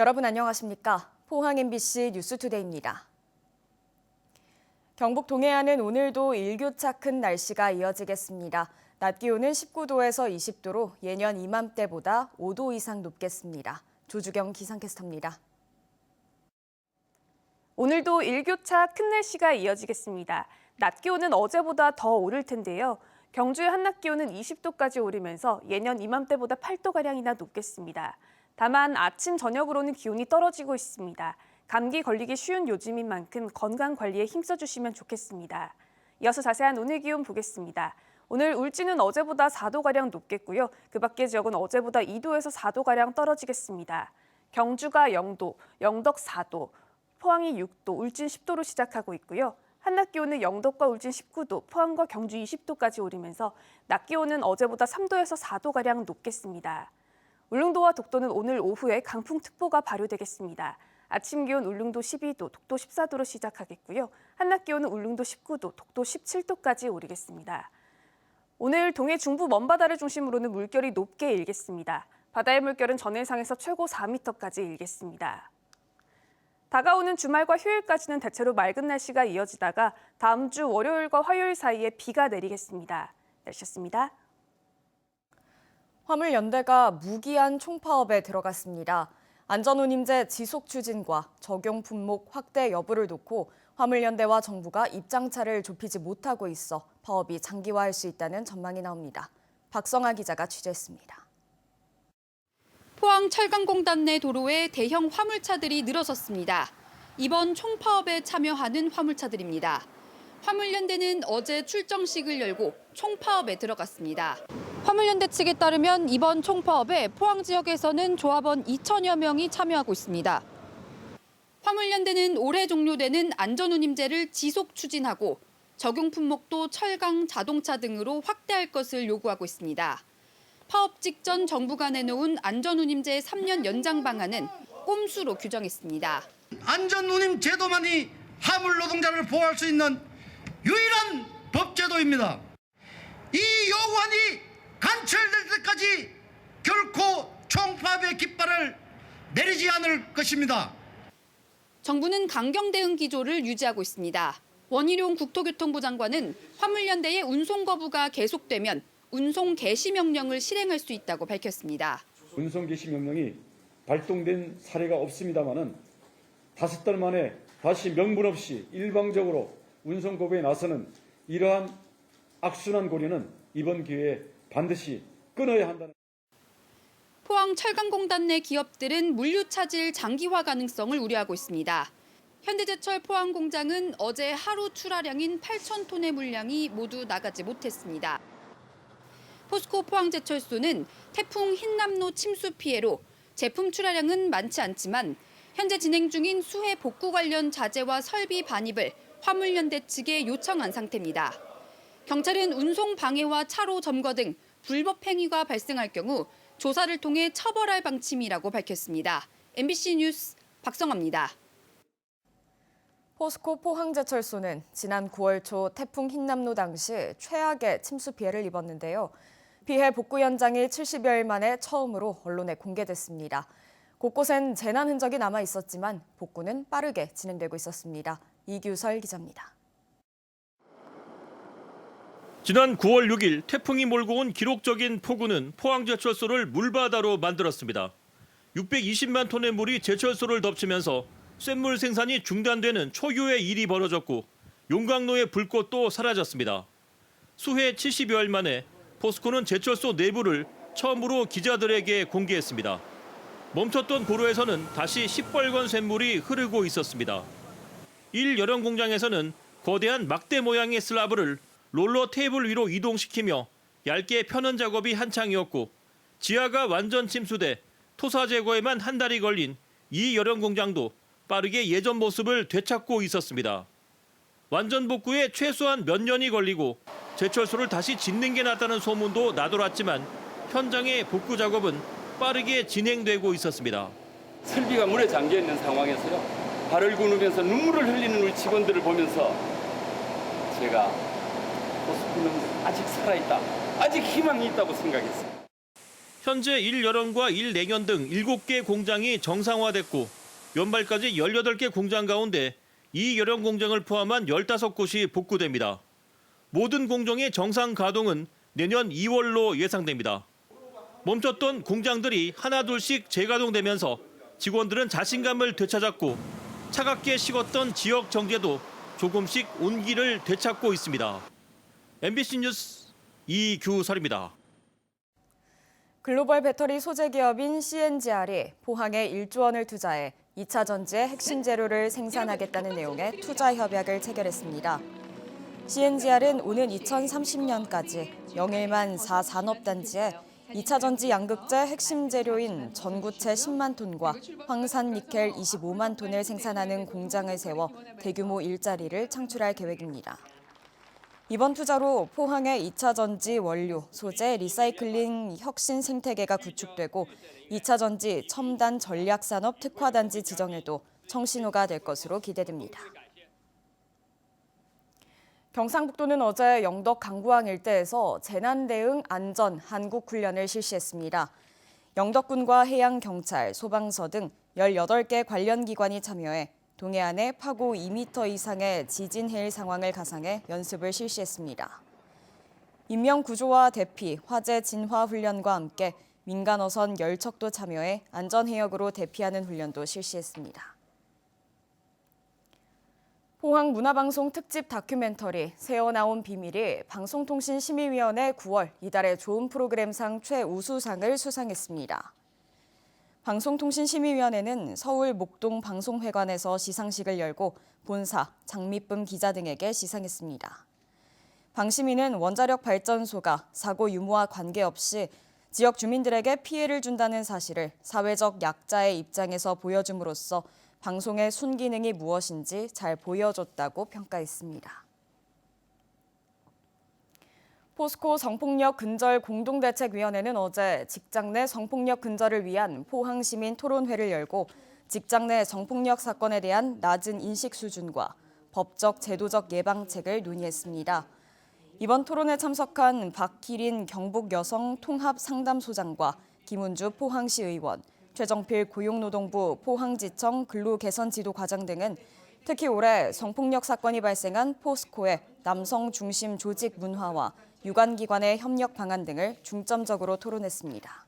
여러분 안녕하십니까? 포항 MBC 뉴스투데이입니다. 경북 동해안은 오늘도 일교차 큰 날씨가 이어지겠습니다. 낮 기온은 19도에서 20도로 예년 이맘때보다 5도 이상 높겠습니다. 조주경 기상캐스터입니다. 오늘도 일교차 큰 날씨가 이어지겠습니다. 낮 기온은 어제보다 더 오를 텐데요. 경주의 한낮 기온은 20도까지 오르면서 예년 이맘때보다 8도가량이나 높겠습니다. 다만 아침, 저녁으로는 기온이 떨어지고 있습니다. 감기 걸리기 쉬운 요즘인 만큼 건강 관리에 힘써주시면 좋겠습니다. 이어서 자세한 오늘 기온 보겠습니다. 오늘 울진은 어제보다 4도가량 높겠고요. 그 밖의 지역은 어제보다 2도에서 4도가량 떨어지겠습니다. 경주가 0도, 영덕 4도, 포항이 6도, 울진 10도로 시작하고 있고요. 한낮 기온은 영덕과 울진 19도, 포항과 경주 20도까지 오르면서 낮 기온은 어제보다 3도에서 4도가량 높겠습니다. 울릉도와 독도는 오늘 오후에 강풍특보가 발효되겠습니다. 아침 기온 울릉도 12도, 독도 14도로 시작하겠고요. 한낮 기온은 울릉도 19도, 독도 17도까지 오르겠습니다. 오늘 동해 중부 먼바다를 중심으로는 물결이 높게 일겠습니다. 바다의 물결은 전해상에서 최고 4m까지 일겠습니다. 다가오는 주말과 휴일까지는 대체로 맑은 날씨가 이어지다가 다음 주 월요일과 화요일 사이에 비가 내리겠습니다. 날씨였습니다. 화물연대가 무기한 총파업에 들어갔습니다. 안전운임제 지속 추진과 적용 품목 확대 여부를 놓고 화물연대와 정부가 입장차를 좁히지 못하고 있어 파업이 장기화할 수 있다는 전망이 나옵니다. 박성아 기자가 취재했습니다. 포항 철강공단 내 도로에 대형 화물차들이 늘어섰습니다. 이번 총파업에 참여하는 화물차들입니다. 화물연대는 어제 출정식을 열고 총파업에 들어갔습니다. 화물연대 측에 따르면 이번 총파업에 포항 지역에서는 조합원 2천여 명이 참여하고 있습니다. 화물연대는 올해 종료되는 안전운임제를 지속 추진하고 적용 품목도 철강, 자동차 등으로 확대할 것을 요구하고 있습니다. 파업 직전 정부가 내놓은 안전운임제 3년 연장 방안은 꼼수로 규정했습니다. 안전운임 제도만이 화물 노동자를 보호할 수 있는 유일한 법제도입니다. 이 요구안이 관철될 때까지 결코 총파업의 깃발을 내리지 않을 것입니다. 정부는 강경 대응 기조를 유지하고 있습니다. 원희룡 국토교통부 장관은 화물연대의 운송 거부가 계속되면 운송 개시 명령을 실행할 수 있다고 밝혔습니다. 운송 개시 명령이 발동된 사례가 없습니다마는 5달 만에 다시 명분 없이 일방적으로 운송 거부에 나서는 이러한 악순환 고리는 이번 기회에 반드시 끊어야 한다는. 포항 철강공단 내 기업들은 물류 차질 장기화 가능성을 우려하고 있습니다. 현대제철 포항 공장은 어제 하루 출하량인 8,000톤의 물량이 모두 나가지 못했습니다. 포스코 포항제철소는 태풍 흰남노 침수 피해로 제품 출하량은 많지 않지만 현재 진행 중인 수해 복구 관련 자재와 설비 반입을 화물연대 측에 요청한 상태입니다. 경찰은 운송 방해와 차로 점거 등 불법 행위가 발생할 경우 조사를 통해 처벌할 방침이라고 밝혔습니다. MBC 뉴스 박성아입니다. 포스코 포항제철소는 지난 9월 초 태풍 흰남노 당시 최악의 침수 피해를 입었는데요. 피해 복구 현장이 70여일 만에 처음으로 언론에 공개됐습니다. 곳곳엔 재난 흔적이 남아 있었지만 복구는 빠르게 진행되고 있었습니다. 이규설 기자입니다. 지난 9월 6일 태풍이 몰고 온 기록적인 폭우는 포항제철소를 물바다로 만들었습니다. 620만 톤의 물이 제철소를 덮치면서 쇳물 생산이 중단되는 초유의 일이 벌어졌고 용광로의 불꽃도 사라졌습니다. 수해 70여일 만에 포스코는 제철소 내부를 처음으로 기자들에게 공개했습니다. 멈췄던 고로에서는 다시 시뻘건 쇳물이 흐르고 있었습니다. 1열형 공장에서는 거대한 막대 모양의 슬라브를 롤러 테이블 위로 이동시키며 얇게 펴는 작업이 한창이었고 지하가 완전 침수돼 토사 제거에만 한 달이 걸린 2열형 공장도 빠르게 예전 모습을 되찾고 있었습니다. 완전 복구에 최소한 몇 년이 걸리고 제철소를 다시 짓는 게 낫다는 소문도 나돌았지만 현장의 복구 작업은 빠르게 진행되고 있었습니다. 설비가 물에 잠겨 있는 상황에서요. 발을 구르면서 눈물을 흘리는 우리 직원들을 보면서 제가 포스코는 아직 살아있다, 아직 희망이 있다고 생각했어요. 현재 1열연과 1내연 등 7개 공장이 정상화됐고 연말까지 18개 공장 가운데 2열연 공장을 포함한 15곳이 복구됩니다. 모든 공정의 정상 가동은 내년 2월로 예상됩니다. 멈췄던 공장들이 하나둘씩 재가동되면서 직원들은 자신감을 되찾았고 차갑게 식었던 지역 정제도 조금씩 온기를 되찾고 있습니다. MBC 뉴스 이규설입니다. 글로벌 배터리 소재 기업인 CNGR이 포항에 1조 원을 투자해 2차 전지의 핵심 재료를 생산하겠다는 내용의 투자 협약을 체결했습니다. CNGR은 오는 2030년까지 영일만 4산업단지에 2차 전지 양극재 핵심 재료인 전구체 10만 톤과 황산 니켈 25만 톤을 생산하는 공장을 세워 대규모 일자리를 창출할 계획입니다. 이번 투자로 포항의 2차 전지 원료, 소재, 리사이클링 혁신 생태계가 구축되고 2차 전지 첨단 전략산업 특화단지 지정에도 청신호가 될 것으로 기대됩니다. 경상북도는 어제 영덕 강구항 일대에서 재난 대응 안전 한국 훈련을 실시했습니다. 영덕군과 해양경찰, 소방서 등 18개 관련 기관이 참여해 동해안의 파고 2m 이상의 지진 해일 상황을 가상해 연습을 실시했습니다. 인명 구조와 대피, 화재 진화 훈련과 함께 민간 어선 10척도 참여해 안전 해역으로 대피하는 훈련도 실시했습니다. 포항 문화방송 특집 다큐멘터리 새어나온 비밀이 방송통신심의위원회 9월 이달의 좋은 프로그램상 최우수상을 수상했습니다. 방송통신심의위원회는 서울 목동 방송회관에서 시상식을 열고 본사, 장미쁨 기자 등에게 시상했습니다. 방심위는 원자력 발전소가 사고 유무와 관계없이 지역 주민들에게 피해를 준다는 사실을 사회적 약자의 입장에서 보여줌으로써 방송의 순기능이 무엇인지 잘 보여줬다고 평가했습니다. 포스코 성폭력 근절 공동대책위원회는 어제 직장 내 성폭력 근절을 위한 포항시민 토론회를 열고 직장 내 성폭력 사건에 대한 낮은 인식 수준과 법적, 제도적 예방책을 논의했습니다. 이번 토론에 참석한 박기린 경북여성통합상담소장과 김은주 포항시 의원, 최정필 고용노동부 포항지청 근로개선지도과장 등은 특히 올해 성폭력 사건이 발생한 포스코의 남성 중심 조직 문화와 유관기관의 협력 방안 등을 중점적으로 토론했습니다.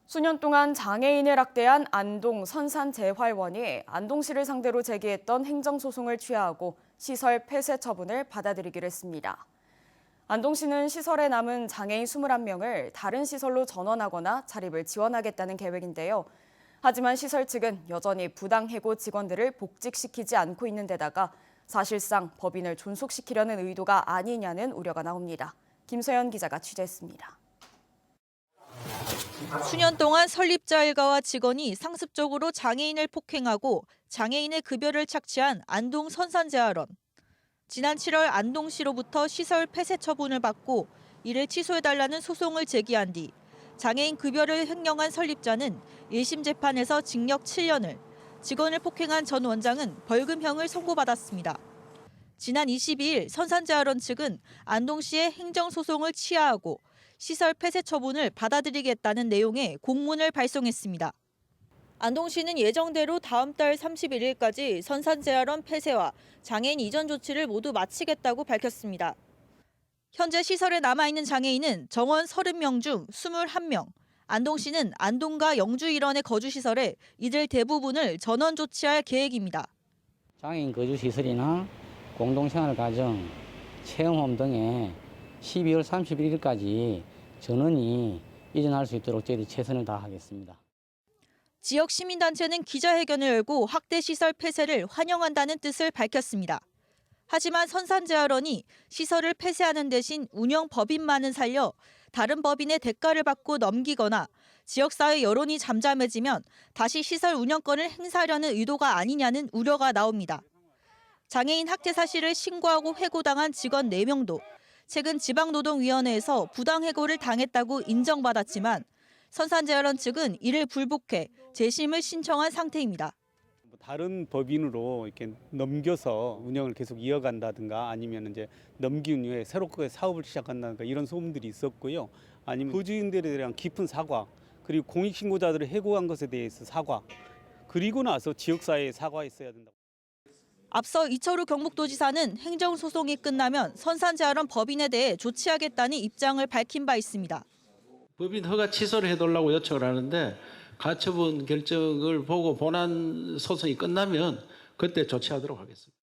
수년 동안 장애인을 학대한 안동 선산재활원이 안동시를 상대로 제기했던 행정소송을 취하하고 시설 폐쇄 처분을 받아들이기로 했습니다. 안동시는 시설에 남은 장애인 21명을 다른 시설로 전원하거나 자립을 지원하겠다는 계획인데요. 하지만 시설 측은 여전히 부당해고 직원들을 복직시키지 않고 있는 데다가 사실상 법인을 존속시키려는 의도가 아니냐는 우려가 나옵니다. 김서연 기자가 취재했습니다. 수년 동안 설립자 일가와 직원이 상습적으로 장애인을 폭행하고 장애인의 급여를 착취한 안동 선산재활원. 지난 7월 안동시로부터 시설 폐쇄 처분을 받고 이를 취소해달라는 소송을 제기한 뒤 장애인 급여를 횡령한 설립자는 1심 재판에서 징역 7년을, 직원을 폭행한 전 원장은 벌금형을 선고받았습니다. 지난 22일 선산재활원 측은 안동시의 행정소송을 취하하고 시설 폐쇄 처분을 받아들이겠다는 내용의 공문을 발송했습니다. 안동시는 예정대로 다음 달 31일까지 선산재활원 폐쇄와 장애인 이전 조치를 모두 마치겠다고 밝혔습니다. 현재 시설에 남아있는 장애인은 정원 30명 중 21명, 안동시는 안동과 영주 일원의 거주시설에 이들 대부분을 전원 조치할 계획입니다. 장애인 거주시설이나 공동생활가정, 체험홈 등에 12월 31일까지 전원이 이전할 수 있도록 저희들이 최선을 다하겠습니다. 지역 시민단체는 기자회견을 열고 학대 시설 폐쇄를 환영한다는 뜻을 밝혔습니다. 하지만 선산재활원이 시설을 폐쇄하는 대신 운영 법인만은 살려 다른 법인의 대가를 받고 넘기거나 지역사회 여론이 잠잠해지면 다시 시설 운영권을 행사하려는 의도가 아니냐는 우려가 나옵니다. 장애인 학대 사실을 신고하고 해고당한 직원 4명도 최근 지방노동위원회에서 부당해고를 당했다고 인정받았지만 선산재활원 측은 이를 불복해 재심을 신청한 상태입니다. 다른 법인으로 이렇게 넘겨서 운영을 계속 이어간다든가 아니면 이제 넘긴 후에 새롭게 사업을 시작한다든가 이런 소문들이 있었고요. 아니면 거주인들에 대한 깊은 사과, 그리고 공익신고자들을 해고한 것에 대해서 사과, 그리고 나서 지역사회에 사과했어야 된다. 앞서 이철우 경북도지사는 행정소송이 끝나면 선산재활원 법인에 대해 조치하겠다는 입장을 밝힌 바 있습니다. 법인 허가 취소를 해달라고 요청을 하는데 가처분 결정을 보고 본안 소송이 끝나면 그때 조치하도록 하겠습니다.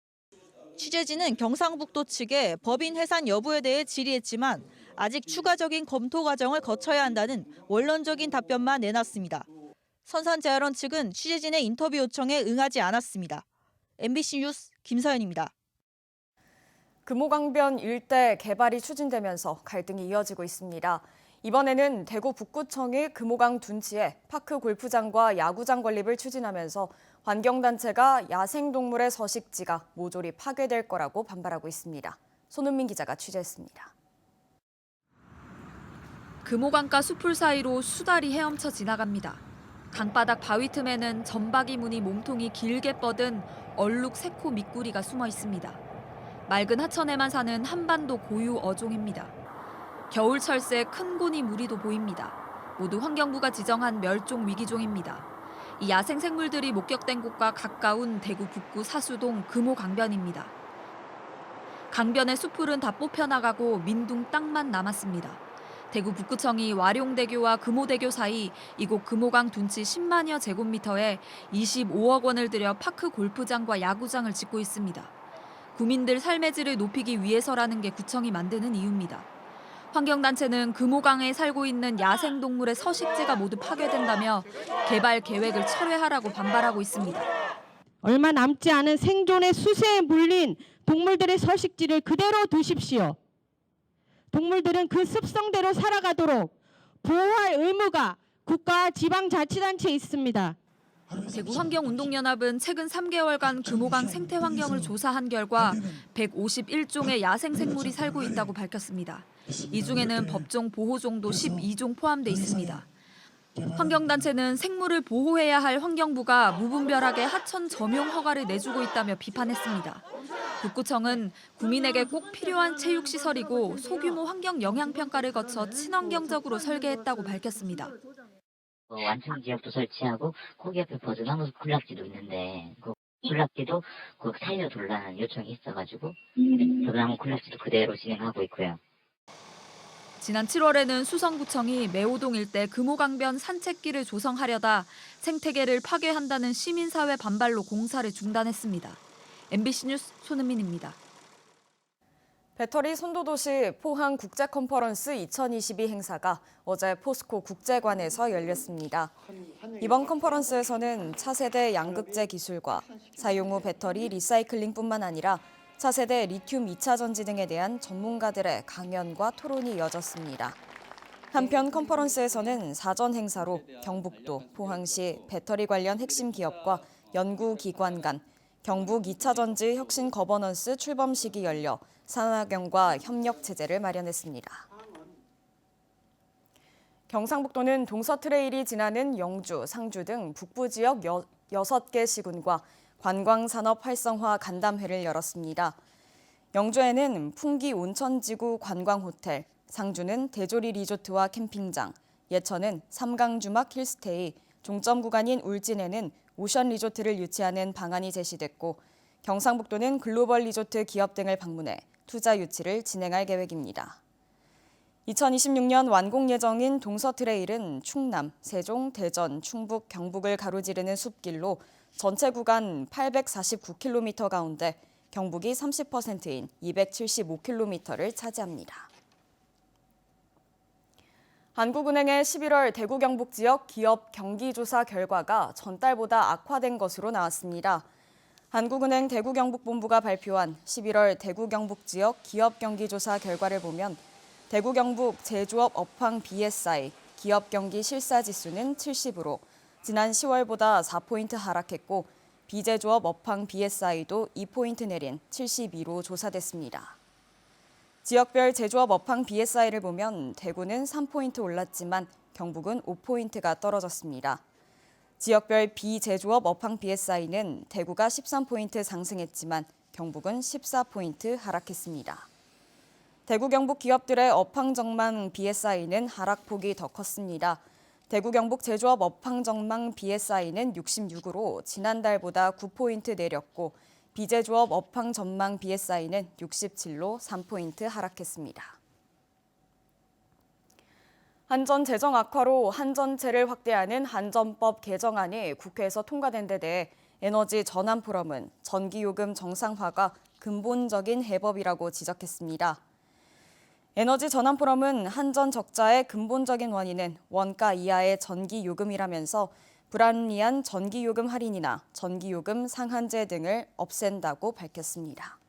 취재진은 경상북도 측에 법인 해산 여부에 대해 질의했지만 아직 추가적인 검토 과정을 거쳐야 한다는 원론적인 답변만 내놨습니다. 선산재활원 측은 취재진의 인터뷰 요청에 응하지 않았습니다. MBC 뉴스 김서연입니다. 금호강변 일대 개발이 추진되면서 갈등이 이어지고 있습니다. 이번에는 대구 북구청이 금호강 둔치에 파크 골프장과 야구장 건립을 추진하면서 환경단체가 야생동물의 서식지가 모조리 파괴될 거라고 반발하고 있습니다. 손은민 기자가 취재했습니다. 금호강가 수풀 사이로 수달이 헤엄쳐 지나갑니다. 강바닥 바위 틈에는 점박이 무늬 몸통이 길게 뻗은 얼룩 새코 미꾸리가 숨어 있습니다. 맑은 하천에만 사는 한반도 고유 어종입니다. 겨울철새 큰 고니 무리도 보입니다. 모두 환경부가 지정한 멸종 위기종입니다. 이 야생 생물들이 목격된 곳과 가까운 대구 북구 사수동 금호강변입니다. 강변의 수풀은 다 뽑혀나가고 민둥 땅만 남았습니다. 대구 북구청이 와룡대교와 금호대교 사이 이곳 금호강 둔치 10만여 제곱미터에 25억 원을 들여 파크 골프장과 야구장을 짓고 있습니다. 구민들 삶의 질을 높이기 위해서라는 게 구청이 만드는 이유입니다. 환경단체는 금호강에 살고 있는 야생동물의 서식지가 모두 파괴된다며 개발 계획을 철회하라고 반발하고 있습니다. 얼마 남지 않은 생존의 수세에 물린 동물들의 서식지를 그대로 두십시오. 동물들은 그 습성대로 살아가도록 보호할 의무가 국가와 지방자치단체에 있습니다. 대구환경운동연합은 최근 3개월간 금호강 생태 환경을 조사한 결과 151종의 야생생물이 살고 있다고 밝혔습니다. 이 중에는 법종 보호종도 12종 포함돼 있습니다. 환경단체는 생물을 보호해야 할 환경부가 무분별하게 하천 점용 허가를 내주고 있다며 비판했습니다. 북구청은 구민에게 꼭 필요한 체육시설이고 소규모 환경 영향평가를 거쳐 친환경적으로 설계했다고 밝혔습니다. 완충 지역도 설치하고 거기 옆에 버즈나무 군락지도 있는데 그 군락지도 그 살려달라는 요청이 있어가지고 버즈나무 군락지도 그대로 진행하고 있고요. 지난 7월에는 수성구청이 매호동 일대 금호강변 산책길을 조성하려다 생태계를 파괴한다는 시민사회 반발로 공사를 중단했습니다. MBC 뉴스 손은민입니다. 배터리 선도도시 포항 국제컨퍼런스 2022 행사가 어제 포스코 국제관에서 열렸습니다. 이번 컨퍼런스에서는 차세대 양극재 기술과 사용 후 배터리 리사이클링뿐만 아니라 차세대 리튬 2차 전지 등에 대한 전문가들의 강연과 토론이 이어졌습니다. 한편 컨퍼런스에서는 사전 행사로 경북도, 포항시 배터리 관련 핵심 기업과 연구기관 간 경북 2차 전지 혁신 거버넌스 출범식이 열려 산학연과 협력 체제를 마련했습니다. 경상북도는 동서트레일이 지나는 영주, 상주 등 북부 지역 6개 시군과 관광산업 활성화 간담회를 열었습니다. 영주에는 풍기 온천지구 관광호텔, 상주는 대조리 리조트와 캠핑장, 예천은 삼강주막 힐스테이, 종점 구간인 울진에는 오션 리조트를 유치하는 방안이 제시됐고 경상북도는 글로벌 리조트 기업 등을 방문해 투자 유치를 진행할 계획입니다. 2026년 완공 예정인 동서트레일은 충남, 세종, 대전, 충북, 경북을 가로지르는 숲길로 전체 구간 849km 가운데 경북이 30%인 275km를 차지합니다. 한국은행의 11월 대구 경북 지역 기업 경기조사 결과가 전달보다 악화된 것으로 나왔습니다. 한국은행 대구 경북본부가 발표한 11월 대구 경북 지역 기업 경기조사 결과를 보면 대구 경북 제조업 업황 BSI 기업 경기 실사지수는 70으로 지난 10월보다 4포인트 하락했고 비제조업 업황 BSI도 2포인트 내린 72로 조사됐습니다. 지역별 제조업 업황 BSI를 보면 대구는 3포인트 올랐지만 경북은 5포인트가 떨어졌습니다. 지역별 비제조업 업황 BSI는 대구가 13포인트 상승했지만 경북은 14포인트 하락했습니다. 대구 경북 기업들의 업황 전망 BSI는 하락폭이 더 컸습니다. 대구 경북 제조업 업황 전망 BSI는 66으로 지난달보다 9포인트 내렸고 비제조업 업황 전망 BSI는 67로 3포인트 하락했습니다. 한전 재정 악화로 한전채를 확대하는 한전법 개정안이 국회에서 통과된 데 대해 에너지 전환 포럼은 전기요금 정상화가 근본적인 해법이라고 지적했습니다. 에너지 전환 포럼은 한전 적자의 근본적인 원인은 원가 이하의 전기요금이라면서 불합리한 전기요금 할인이나 전기요금 상한제 등을 없앤다고 밝혔습니다.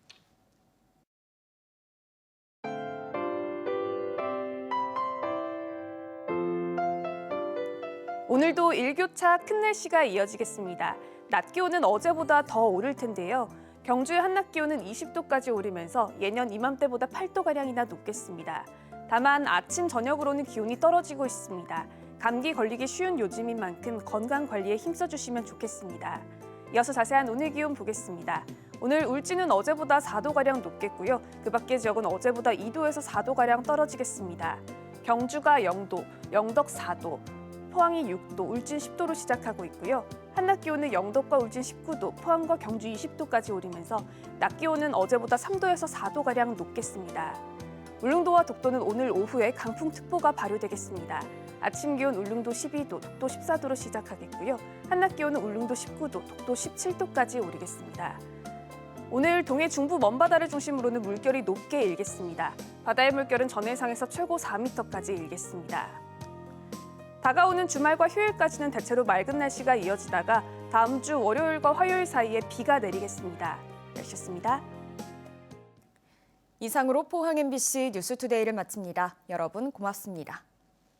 오늘도 일교차 큰 날씨가 이어지겠습니다. 낮 기온은 어제보다 더 오를 텐데요. 경주의 한낮 기온은 20도까지 오르면서 예년 이맘때보다 8도가량이나 높겠습니다. 다만 아침, 저녁으로는 기온이 떨어지고 있습니다. 감기 걸리기 쉬운 요즘인 만큼 건강 관리에 힘써주시면 좋겠습니다. 이어서 자세한 오늘 기온 보겠습니다. 오늘 울진은 어제보다 4도가량 높겠고요. 그 밖의 지역은 어제보다 2도에서 4도가량 떨어지겠습니다. 경주가 0도, 영덕 4도, 포항이 6도, 울진 10도로 시작하고 있고요. 한낮 기온은 영덕과 울진 19도, 포항과 경주 20도까지 오르면서 낮 기온은 어제보다 3도에서 4도가량 높겠습니다. 울릉도와 독도는 오늘 오후에 강풍특보가 발효되겠습니다. 아침 기온 울릉도 12도, 독도 14도로 시작하겠고요. 한낮 기온은 울릉도 19도, 독도 17도까지 오르겠습니다. 오늘 동해 중부 먼바다를 중심으로는 물결이 높게 일겠습니다. 바다의 물결은 전해상에서 최고 4m까지 일겠습니다. 다가오는 주말과 휴일까지는 대체로 맑은 날씨가 이어지다가 다음 주 월요일과 화요일 사이에 비가 내리겠습니다. 날씨였습니다. 이상으로 포항 MBC 뉴스투데이를 마칩니다. 여러분 고맙습니다.